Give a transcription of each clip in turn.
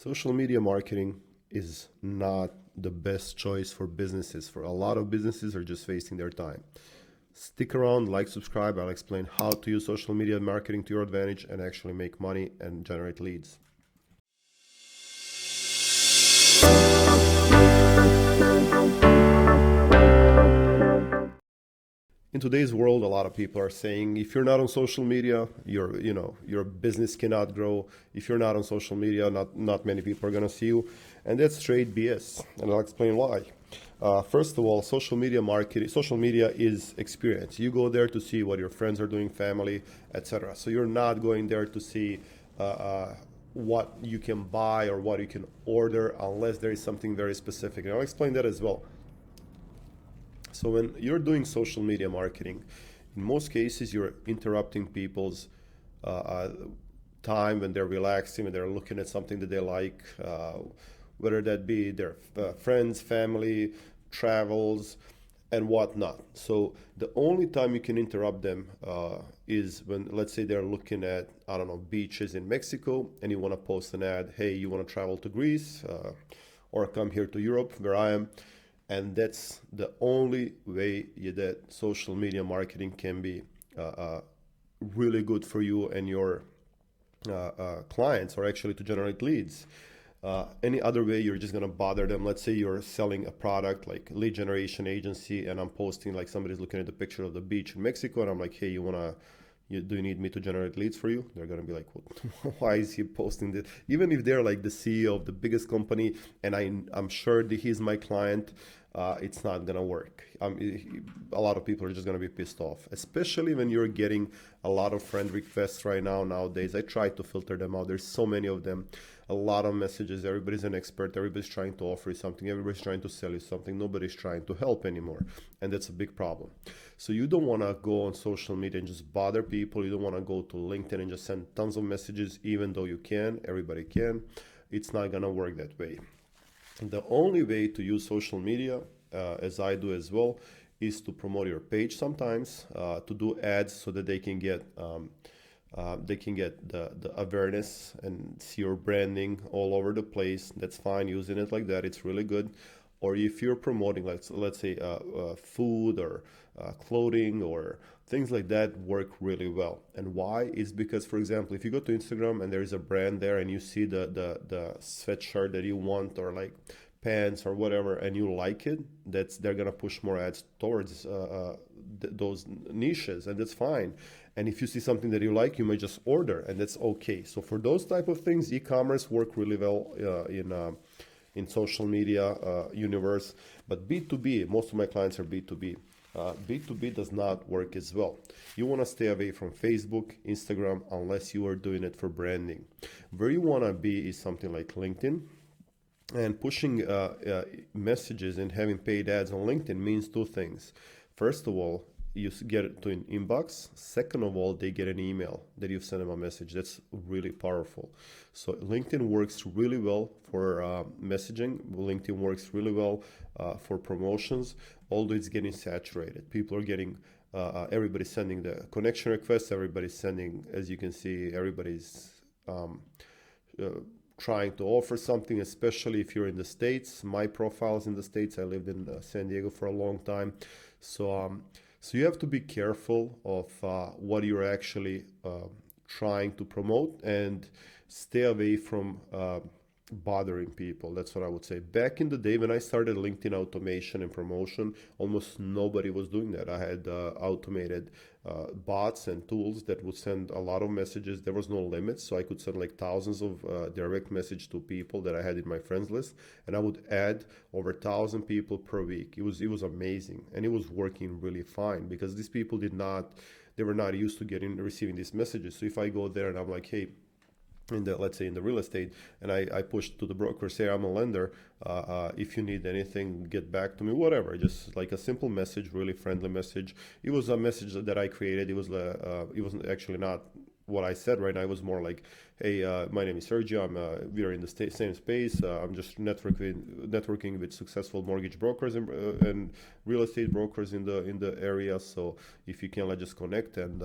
Social media marketing is not the best choice for businesses. For a lot of businesses are just wasting their time. Stick around, like, subscribe. I'll explain how to use social media marketing to your advantage and actually make money and generate leads. In today's world, a lot of people are saying if you're not on social media, your business cannot grow. If you're not on social media, not many people are gonna see you, and that's straight BS. And I'll explain why. First of all, social media marketing, social media is experience. You go there to see what your friends are doing, family, etc. So you're not going there to see what you can buy or what you can order unless there is something very specific. And I'll explain that as well. So when you're doing social media marketing, in most cases, you're interrupting people's time when they're relaxing, when they're looking at something that they like, whether that be their friends, family, travels, and whatnot. So the only time you can interrupt them is when, let's say, they're looking at, I don't know, beaches in Mexico, and you want to post an ad, hey, you want to travel to Greece or come here to Europe, where I am. And that's the only way that social media marketing can be really good for you and your clients, or actually to generate leads. Any other way, you're just gonna bother them. Let's say you're selling a product like lead generation agency, and I'm posting, like, somebody's looking at the picture of the beach in Mexico, and I'm like, hey, do you need me to generate leads for you? They're gonna be like, what? Why is he posting this? Even if they're like the CEO of the biggest company, and I'm sure that he's my client, it's not gonna work. A lot of people are just gonna be pissed off, especially when you're getting a lot of friend requests right now. Nowadays, I try to filter them out. There's so many of them, a lot of messages. Everybody's an expert. Everybody's trying to offer you something. Everybody's trying to sell you something. Nobody's trying to help anymore, and that's a big problem. So you don't want to go on social media and just bother people. You don't want to go to LinkedIn and just send tons of messages, even though you can. Everybody can. It's not gonna work that way. The only way to use social media, as I do as well, is to promote your page sometimes, to do ads so that they can get the awareness and see your branding all over the place. That's fine, using it like that, it's really good. Or if you're promoting, let's say food or clothing or things like that, work really well. And why? Is because, for example, if you go to Instagram and there is a brand there and you see the sweatshirt that you want, or like pants or whatever, and you like it, they're gonna push more ads towards those niches, and that's fine. And if you see something that you like, you may just order, and that's okay. So for those type of things, e-commerce work really well in social media universe. But B2B, most of my clients are B2B. B2B does not work as well. You want to stay away from Facebook, Instagram, unless you are doing it for branding. Where you want to be is something like LinkedIn. And pushing messages and having paid ads on LinkedIn means two things. First of all, you get it to an inbox. Second of all, they get an email that you've sent them a message. That's really powerful. So LinkedIn works really well for messaging. LinkedIn works really well for promotions, although it's getting saturated. People are getting, everybody's sending the connection requests. Everybody's sending, as you can see, everybody's trying to offer something, especially if you're in the States. My profile is in the States. I lived in San Diego for a long time. So you have to be careful of what you're actually trying to promote, and stay away from bothering people. That's what I would say. Back in the day when I started LinkedIn automation and promotion, almost nobody was doing that. I had automated bots and tools that would send a lot of messages. There was no limit, so I could send like thousands of direct message to people that I had in my friends list, and I would add over 1,000 people per week. It was amazing, and it was working really fine because these people they were not used to receiving these messages. So if I go there and I'm like, hey, let's say in the real estate, and I push to the broker, say I'm a lender, if you need anything, get back to me, whatever. Just like a simple message, really friendly message. It was a message that I created. It wasn't actually not what I said right now. It was more like, hey, my name is Sergio. We are in the same space. I'm just networking with successful mortgage brokers and real estate brokers in the area. So if you can, let's just connect and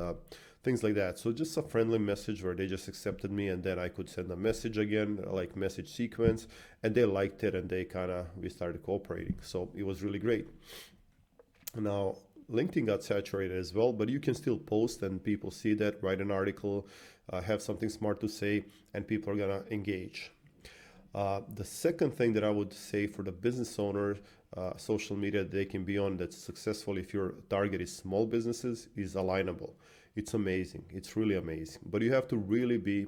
things like that. So just a friendly message where they just accepted me, and then I could send a message again, like message sequence, and they liked it, and they we started cooperating. So it was really great. Now, LinkedIn got saturated as well, but you can still post and people see that, write an article, have something smart to say, and people are gonna engage. The second thing that I would say for the business owner, social media they can be on that's successful if your target is small businesses is Alignable. It's amazing. It's really amazing. But you have to really be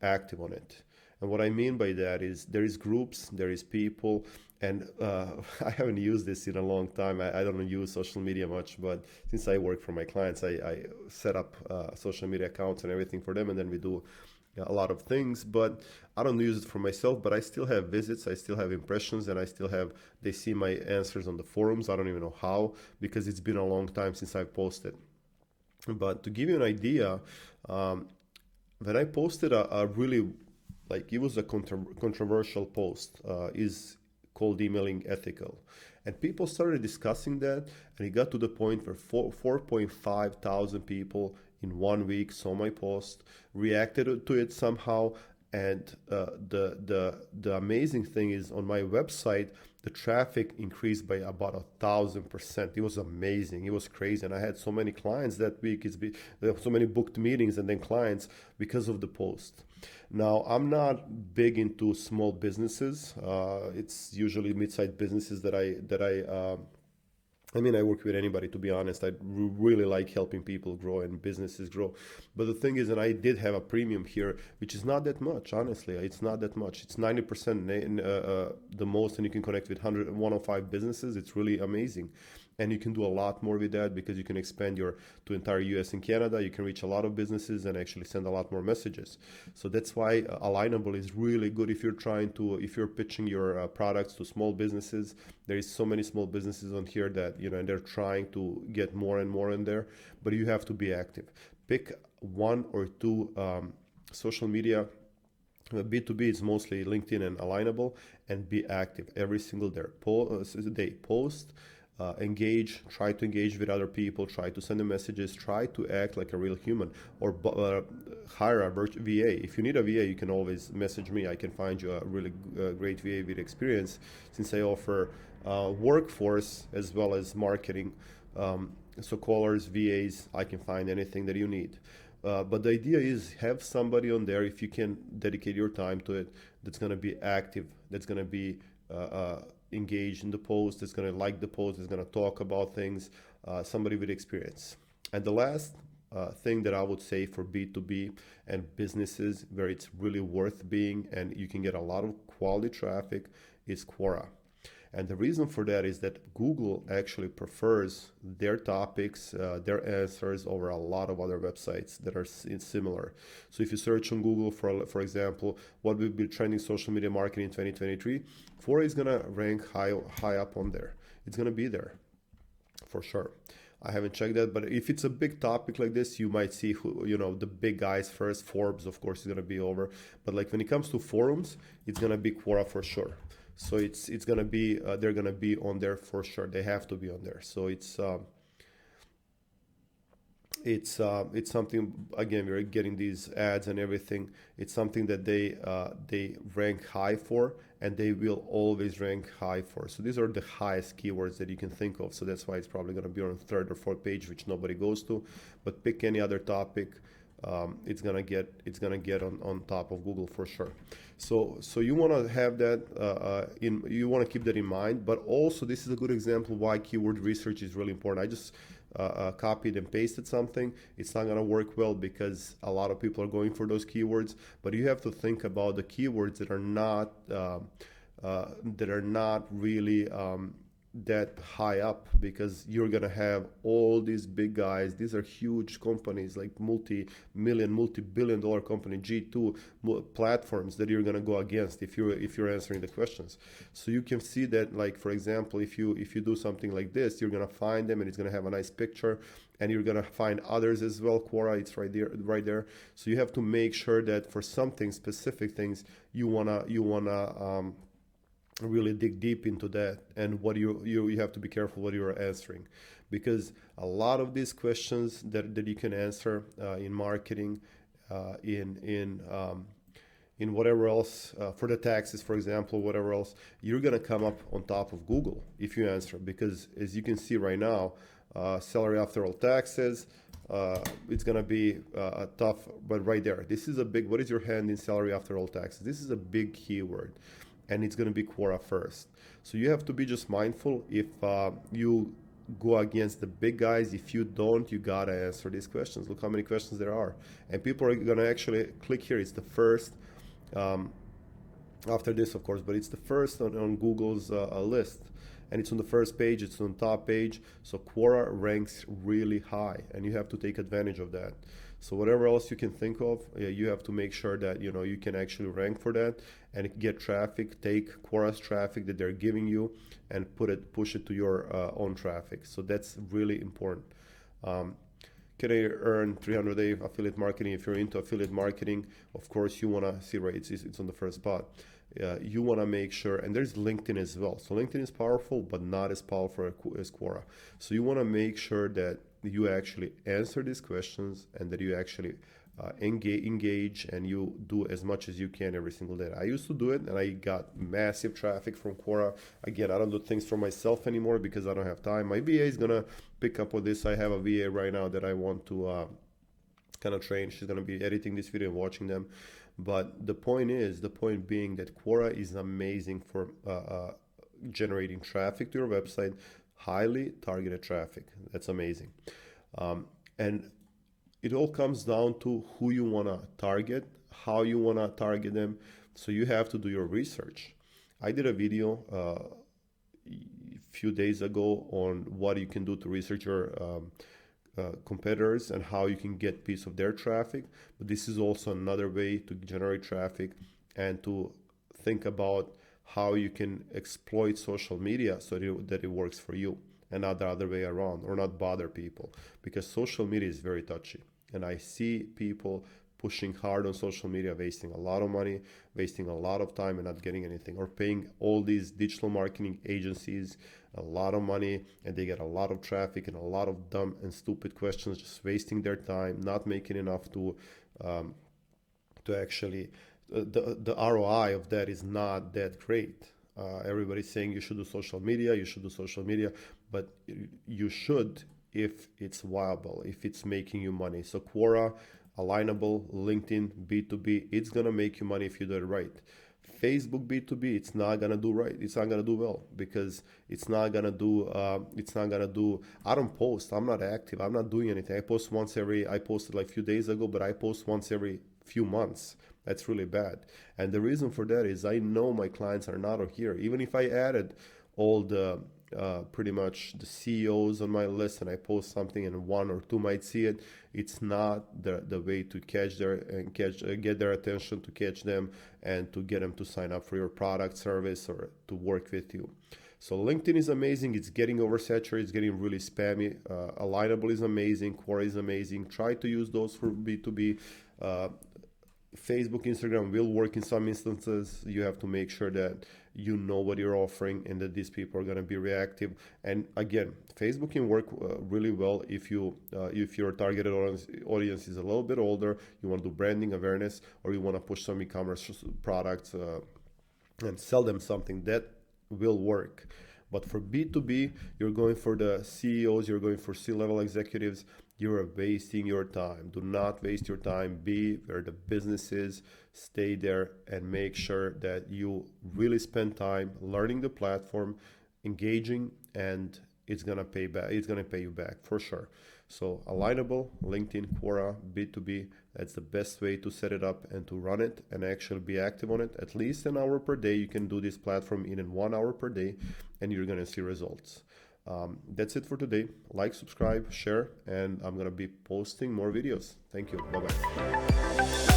active on it. And what I mean by that is there is groups, there is people, and I haven't used this in a long time. I don't use social media much, but since I work for my clients, I set up social media accounts and everything for them, and then we do a lot of things, but I don't use it for myself. But I still have visits, I still have impressions, and they see my answers on the forums. I don't even know how, because it's been a long time since I've posted. But to give you an idea, when I posted a really, like, it was a controversial post, is called Emailing Ethical. And people started discussing that, and it got to the point where 4.5 thousand people in 1 week saw my post, reacted to it somehow. And the amazing thing is, on my website, the traffic increased by about 1,000%. It was amazing. It was crazy. And I had so many clients that week. There were so many booked meetings and then clients because of the post. Now, I'm not big into small businesses. It's usually mid-sized businesses that I mean, I work with anybody, to be honest. I really like helping people grow and businesses grow. But the thing is, and I did have a premium here, which is not that much, honestly. It's not that much. It's 90% the most, and you can connect with 105 businesses. It's really amazing. And you can do a lot more with that, because you can expand to entire US and Canada. You can reach a lot of businesses and actually send a lot more messages. So that's why Alignable is really good if you're pitching your products to small businesses. There is so many small businesses on here that, and they're trying to get more and more in there, but you have to be active. Pick one or two social media. B2B is mostly LinkedIn and Alignable, and be active every single day. Post. Engage, try to engage with other people, try to send them messages, try to act like a real human, or hire a VA. If you need a VA, you can always message me. I can find you a really great VA with experience, since I offer workforce as well as marketing. So callers, VAs, I can find anything that you need. But the idea is, have somebody on there, if you can dedicate your time to it, that's going to be active, that's going to be engaged in the post, that's going to like the post, that's going to talk about things, somebody with experience. And the last thing that I would say for B2B and businesses where it's really worth being and you can get a lot of quality traffic is Quora. And the reason for that is that Google actually prefers their topics, their answers over a lot of other websites that are similar. So if you search on Google, for example, what will be trending social media marketing in 2023, Quora is going to rank high up on there. It's going to be there for sure. I haven't checked that, but if it's a big topic like this, you might see the big guys first. Forbes, of course, is going to be over. But like when it comes to forums, it's going to be Quora for sure. So it's gonna be they're gonna be on there for sure. They have to be on there. So it's something, again, we're getting these ads and everything. It's something that they rank high for, and they will always rank high for. So these are the highest keywords that you can think of. So that's why it's probably gonna be on third or fourth page, which nobody goes to. But pick any other topic. It's gonna get on top of Google for sure. So you want to have that you want to keep that in mind. But also, this is a good example why keyword research is really important. I just copied and pasted something. It's not gonna work well because a lot of people are going for those keywords. But you have to think about the keywords that are not really that high up, because you're gonna have all these big guys. These are huge companies, like multi-million, multi-billion-dollar company, G2 platforms that you're gonna go against if you're answering the questions. So you can see that, like, for example, if you do something like this, you're gonna find them, and it's gonna have a nice picture, and you're gonna find others as well. Quora, it's right there. So you have to make sure that for something specific things you wanna really dig deep into that, and what you have to be careful what you're answering, because a lot of these questions that you can answer in marketing, in whatever else, for the taxes, for example, whatever else, you're going to come up on top of Google if you answer, because as you can see right now, salary after all taxes, it's going to be tough, but right there, this is a big, what is your hand in salary after all taxes? This is a big keyword, and it's going to be Quora first. So you have to be just mindful if you go against the big guys. If you don't, you gotta answer these questions. Look how many questions there are, and people are gonna actually click here. It's the first, after this, of course, but it's the first on Google's list, and it's on the first page. It's on the top page. So Quora ranks really high, and you have to take advantage of that. So whatever else you can think of, you have to make sure that you can actually rank for that and get traffic. Take Quora's traffic that they're giving you and push it to your own traffic. So that's really important. Can I earn 300 a day affiliate marketing? If you're into affiliate marketing, of course you want to see, right, it's on the first spot. You want to make sure, and there's LinkedIn as well. So LinkedIn is powerful, but not as powerful as Quora. So you want to make sure that you actually answer these questions and that you actually engage and you do as much as you can every single day. I used to do it, and I got massive traffic from Quora. Again, I don't do things for myself anymore because I don't have time. My VA is going to pick up with this. I have a VA right now that I want to kind of train. She's going to be editing this video and watching them. But the point being that Quora is amazing for generating traffic to your website, highly targeted traffic. That's amazing. And it all comes down to who you want to target, how you want to target them. So you have to do your research. I did a video a few days ago on what you can do to research your competitors and how you can get piece of their traffic. But this is also another way to generate traffic and to think about how you can exploit social media so that it works for you and not the other way around, or not bother people, because social media is very touchy. And I see people pushing hard on social media, wasting a lot of money, wasting a lot of time and not getting anything, or paying all these digital marketing agencies a lot of money, and they get a lot of traffic and a lot of dumb and stupid questions, just wasting their time, not making enough to actually, the ROI of that is not that great. Everybody's saying you should do social media, but you should if it's viable, if it's making you money. So Quora, Alignable, LinkedIn, B2B, it's gonna make you money if you do it right. Facebook B2B, it's not gonna do right. It's not gonna do well because it's not gonna do. I don't post. I'm not active. I'm not doing anything. I posted like a few days ago, but I post once every few months. That's really bad. And the reason for that is I know my clients are not here. Even if I added all the pretty much the CEOs on my list and I post something and one or two might see it, it's not the way to get their attention, to catch them and to get them to sign up for your product, service, or to work with you. So LinkedIn is amazing. It's getting oversaturated. It's getting really spammy. Alignable is amazing. Quora is amazing. Try to use those for B2B. Facebook, Instagram will work in some instances. You have to make sure that you know what you're offering and that these people are going to be reactive. And again, Facebook can work really well if your targeted audience is a little bit older, you want to do branding awareness, or you want to push some e-commerce products and sell them something. That will work. But for B2B, you're going for the CEOs, you're going for C-level executives, you're wasting your time. Do not waste your time. Be where the business is, stay there, and make sure that you really spend time learning the platform, engaging, and it's gonna pay back. It's gonna pay you back for sure. So Alignable, LinkedIn, Quora, B2B, that's the best way to set it up and to run it and actually be active on it. At least an hour per day. You can do this platform in 1 hour per day and you're gonna see results. That's it for today. Like, subscribe, share, and I'm gonna be posting more videos. Thank you. Bye-bye.